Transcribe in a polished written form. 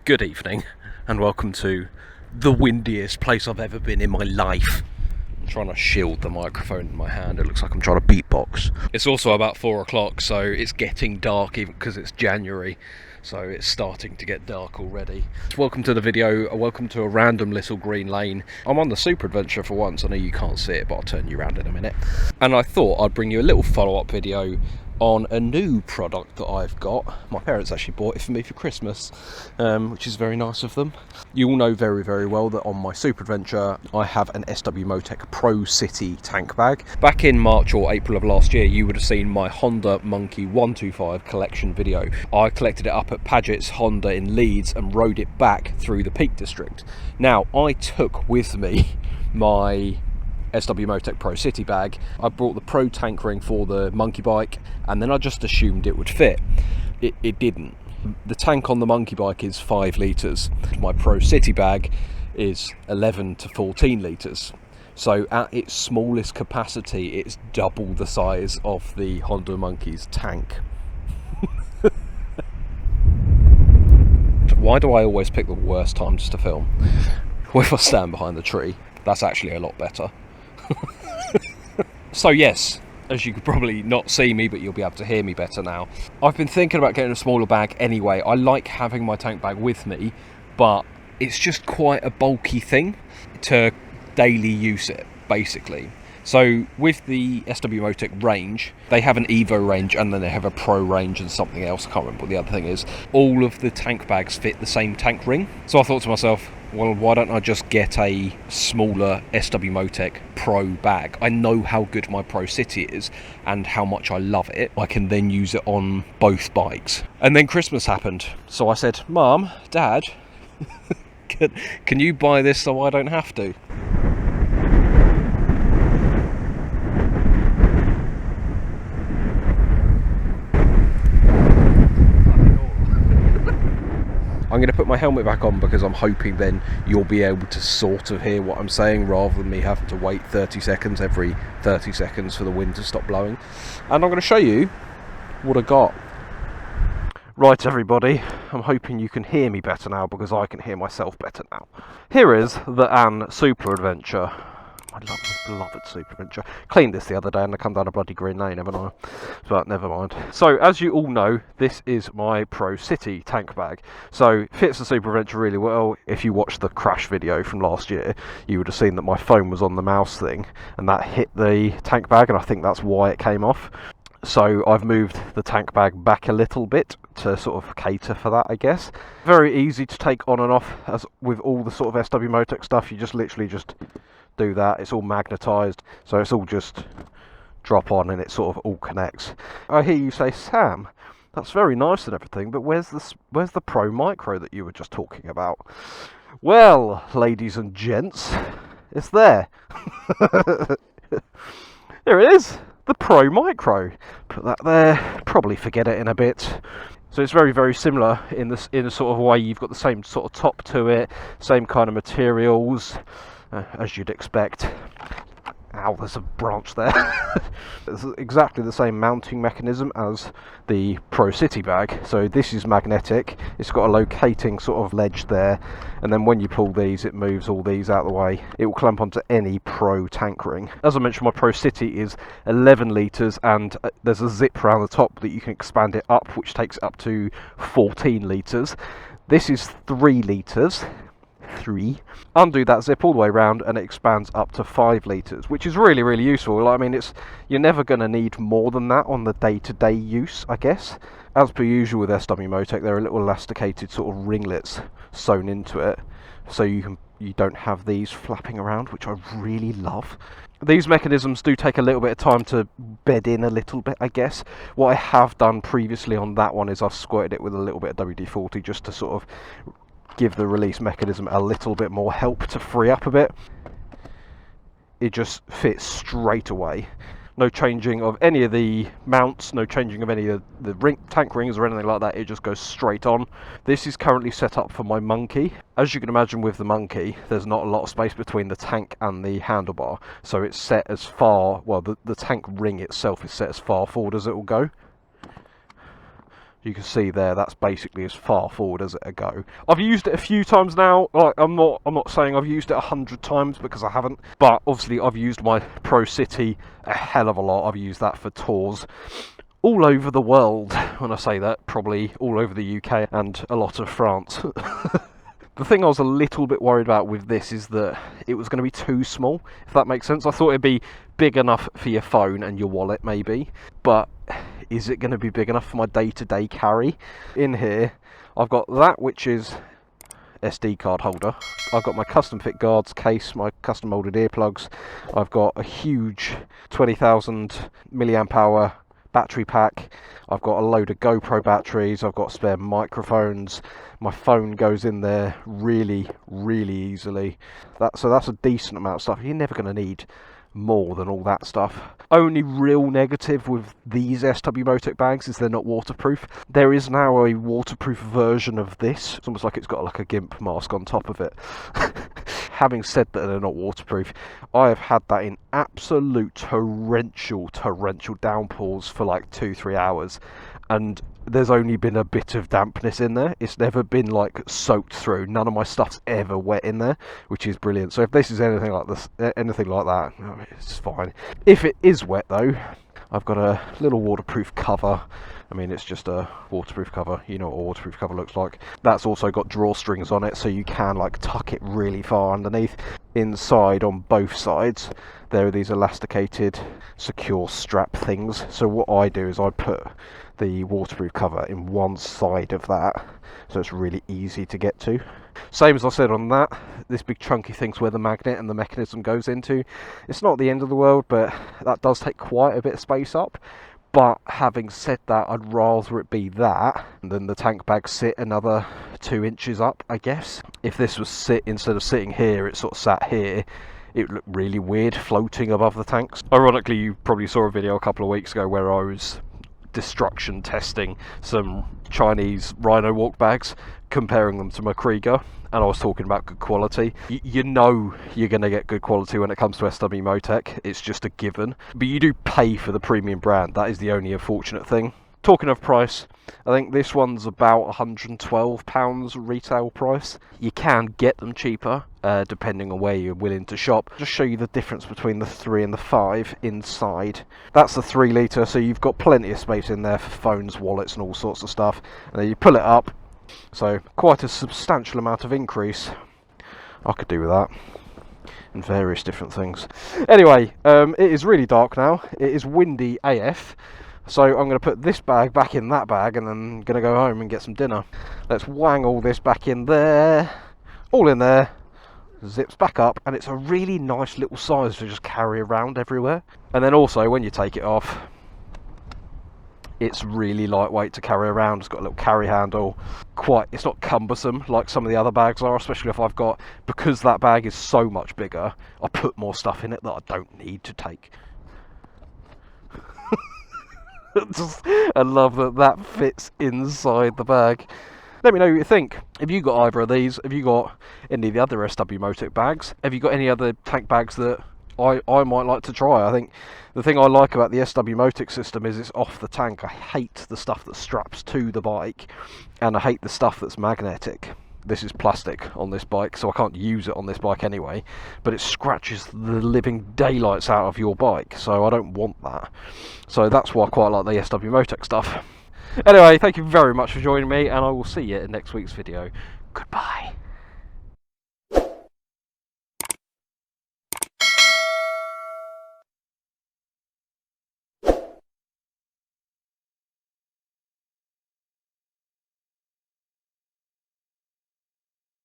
Good evening and welcome to the windiest place I've ever been in my life. I'm trying to shield the microphone in my hand. It looks like I'm trying to beatbox. It's also about 4 o'clock, so it's getting dark even because it's January. So it's starting to get dark already. Welcome to the video, welcome to a random little green lane. I'm on the Super Adventure for once. I know you can't see it, but I'll turn you around in a minute. And I thought I'd bring you a little follow-up video on a new product that I've got. My parents actually bought it for me for Christmas, which is very nice of them. You all know very, very well that on my Super Adventure I have an SW Motec Pro City tank bag. Back in March or April of last year, you would have seen my Honda Monkey 125 collection video. I collected it up at Paget's Honda in Leeds and rode it back through the Peak District. Now, I took with me my SW Motec Pro City bag. I brought the Pro tank ring for the monkey bike, and then I just assumed it would fit. It didn't. The tank on the monkey bike is 5 litres. My Pro City bag is 11 to 14 litres. So at its smallest capacity, it's double the size of the Honda Monkey's tank. Why do I always pick the worst times to film? Well, if I stand behind the tree, that's actually a lot better. So yes, as you could probably not see me, but you'll be able to hear me better now. I've been thinking about getting a smaller bag anyway. I like having my tank bag with me, but it's just quite a bulky thing to daily use it, basically. So with the SW Motec range, they have an Evo range and then they have a Pro range and something else. I can't remember what the other thing is. All of the tank bags fit the same tank ring. So I thought to myself, well, why don't I just get a smaller SW Motec Pro bag? I know how good my Pro City is and how much I love it. I can then use it on both bikes. And then Christmas happened. So I said, Mum, Dad, can you buy this so I don't have to? I'm going to put my helmet back on because I'm hoping then you'll be able to sort of hear what I'm saying rather than me having to wait 30 seconds every 30 seconds for the wind to stop blowing. And I'm going to show you what I got. Right, everybody, I'm hoping you can hear me better now because I can hear myself better now. Here is the Anne Super Adventure. I love my beloved Super Adventure. Cleaned this the other day and I come down a bloody green lane, haven't I? But never mind. So, as you all know, this is my Pro City tank bag. So, it fits the Super Adventure really well. If you watched the crash video from last year, you would have seen that my phone was on the mouse thing and that hit the tank bag, and I think that's why it came off. So I've moved the tank bag back a little bit to sort of cater for that, I guess. Very easy to take on and off, as with all the sort of SW Motec stuff. You just literally just do that. It's all magnetised, so it's all just drop on and it sort of all connects. I hear you say, Sam, that's very nice and everything, but where's the Pro Micro that you were just talking about? Well, ladies and gents, it's there. There it is. The Pro Micro. Put that there, probably forget it in a bit. So it's very, very similar in a sort of way. You've got the same sort of top to it, same kind of materials, as you'd expect. Ow, there's a branch there. It's exactly the same mounting mechanism as the Pro City bag. So this is magnetic. It's got a locating sort of ledge there, and then when you pull these, it moves all these out of the way. It will clamp onto any Pro tank ring. As I mentioned, my Pro City is 11 litres, and there's a zip around the top that you can expand it up, which takes it up to 14 litres. This is 3 litres. Undo that zip all the way around and it expands up to 5 litres, which is really, really useful. I mean, you're never going to need more than that on the day-to-day use, I guess. As per usual with SW Motec, there are little elasticated sort of ringlets sewn into it, so you don't have these flapping around, which I really love. These mechanisms do take a little bit of time to bed in a little bit, I guess. What I have done previously on that one is I've squirted it with a little bit of WD-40 just to sort of give the release mechanism a little bit more help to free up a bit. It just fits straight away. No changing of any of the mounts, no changing of any of the tank rings or anything like that. It just goes straight on. This is currently set up for my Monkey. As you can imagine with the Monkey, there's not a lot of space between the tank and the handlebar. So it's set as far, well, the tank ring itself is set as far forward as it will go. You can see there, that's basically as far forward as it'll go. I've used it a few times now. Like, I'm not saying I've used it 100 times, because I haven't. But obviously I've used my Pro City a hell of a lot. I've used that for tours all over the world. When I say that, probably all over the UK and a lot of France. The thing I was a little bit worried about with this is that it was going to be too small, if that makes sense. I thought it'd be big enough for your phone and your wallet maybe, but is it going to be big enough for my day-to-day carry? In here, I've got that, which is SD card holder. I've got my custom fit guards case, my custom molded earplugs. I've got a huge 20,000 milliamp hour battery pack. I've got a load of GoPro batteries. I've got spare microphones. My phone goes in there really easily. So that's a decent amount of stuff. You're never going to need more than all that stuff. Only real negative with these SW Motec bags is they're not waterproof. There is now a waterproof version of this. It's almost like it's got like a GIMP mask on top of it. Having said that they're not waterproof, I have had that in absolute torrential downpours for like 2-3 hours, and there's only been a bit of dampness in there. It's never been like soaked through. None of my stuff's ever wet in there, which is brilliant. So if this is anything like that, it's fine. If it is wet though, I've got a little waterproof cover. I mean, it's just a waterproof cover. You know what a waterproof cover looks like. That's also got drawstrings on it, so you can like tuck it really far underneath. Inside, on both sides, there are these elasticated secure strap things. So what I do is I put the waterproof cover in one side of that, so it's really easy to get to. Same as I said on that, this big chunky thing's where the magnet and the mechanism goes into. It's not the end of the world, but that does take quite a bit of space up. But having said that, I'd rather it be that than the tank bag sit another 2 inches up, I guess. If this was instead of sitting here, it sort of sat here, it would look really weird floating above the tanks. Ironically, you probably saw a video a couple of weeks ago where I was destruction testing some Chinese Rhino walk bags, comparing them to my Krieger, and I was talking about good quality. You know you're going to get good quality when it comes to SW Motec. It's just a given, but you do pay for the premium brand. That is the only unfortunate thing. Talking of price, I think this one's about £112 retail price. You can get them cheaper, depending on where you're willing to shop. Just show you the difference between the 3 and the 5 inside. That's the 3 litre, so you've got plenty of space in there for phones, wallets and all sorts of stuff. And then you pull it up, so quite a substantial amount of increase. I could do with that. And various different things. Anyway, it is really dark now. It is windy AF. So I'm going to put this bag back in that bag, and then I'm going to go home and get some dinner. Let's wang all this back in there. All in there. Zips back up, and it's a really nice little size to just carry around everywhere. And then also, when you take it off, it's really lightweight to carry around. It's got a little carry handle. It's not cumbersome like some of the other bags are, especially if I've got, because that bag is so much bigger, I put more stuff in it that I don't need to take. I love that fits inside the bag. Let me know what you think. Have you got either of these? Have you got any of the other SW Motec bags? Have you got any other tank bags that I might like to try? I think the thing I like about the SW Motec system is it's off the tank. I hate the stuff that straps to the bike, and I hate the stuff that's magnetic. This is plastic on this bike, so I can't use it on this bike anyway, but it scratches the living daylights out of your bike, so I don't want that. So that's why I quite like the SW Motec stuff. Anyway, thank you very much for joining me, and I will see you in next week's video. Goodbye.